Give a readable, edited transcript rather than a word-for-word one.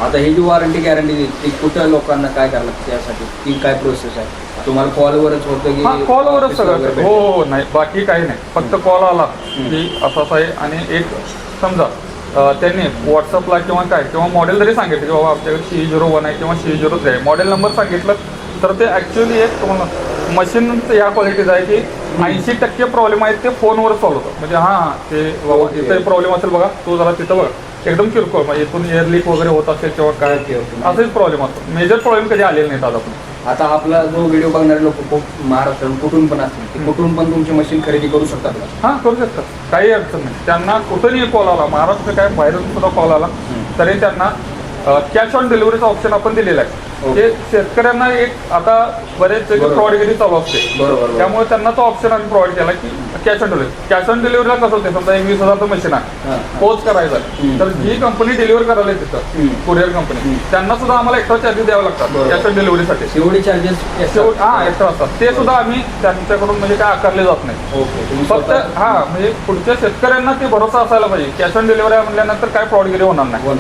आता ही जी warranty guarantee ती कुठं लोकांना काय करायला लागतं त्यासाठी ती काय प्रोसेस आहे? तुम्हाला कॉलवरच होतं की कॉलवरच सगळं? हो नाही, बाकी काही नाही, फक्त कॉल आला की असं आहे. आणि एक समजा त्यांनी व्हॉट्सअपला किंवा मॉडेल जरी सांगितलं की बाबा आपल्याकडे CE01 आहे किंवा CE03 आहे, मॉडेल नंबर सांगितलं तर ते ॲक्च्युअली एक तुम्हाला मशीन या क्वालिटीचं आहे की 80% प्रॉब्लेम आहेत ते फोनवर सॉल्व्ह होतं. म्हणजे हां ते बाबा इथे प्रॉब्लेम असेल बघा, तो जरा तिथं बघा, एकदम किरकोळ म्हणजे इथून एअर लीक वगैरे होत असेल किंवा काय असेच प्रॉब्लेम असतो. मेजर प्रॉब्लेम कधी आलेले नाहीत आज आपण. आता आपला जो व्हिडिओ बघणारे लोक खूप महाराष्ट्रातून कुठून पण असतील ते कुठून पण तुमची मशीन खरेदी करू शकतात का? हां करू शकतात, काही अडचण नाही. त्यांना कुठंही कॉल आला, महाराष्ट्र काय बाहेरून सुद्धा कॉल आला तरी त्यांना कॅश ऑन डिलिव्हरीचा ऑप्शन आपण दिलेला आहे. ते शेतकऱ्यांना एक आता बरेच फ्रॉडगिरी चालू असते, बरोबर, त्यामुळे त्यांना तो ऑप्शन आम्ही प्रोव्हाइड केला की cash on delivery. Cash on डिलिव्हरीला कसं होते, समजा 20,000चं मशीन आहे, पोच करायचं आहे, तर जी कंपनी डिलिव्हर करायला तिथं कुरिअर कंपनी, त्यांना सुद्धा आम्हाला एक्स्ट्रा चार्जेस द्यावे लागतात कॅश ऑन डिलिव्हरीसाठी. एवढे चार्जेस एक्स्ट्रा असतात, ते सुद्धा आम्ही त्यांच्याकडून म्हणजे काय आकारले जात नाही. ओके. फक्त म्हणजे पुढच्या शेतकऱ्यांना ते भरोसा असायला पाहिजे, कॅश ऑन डिलिव्हरी म्हणल्यानंतर काय फ्रॉडगिरी होणार नाही.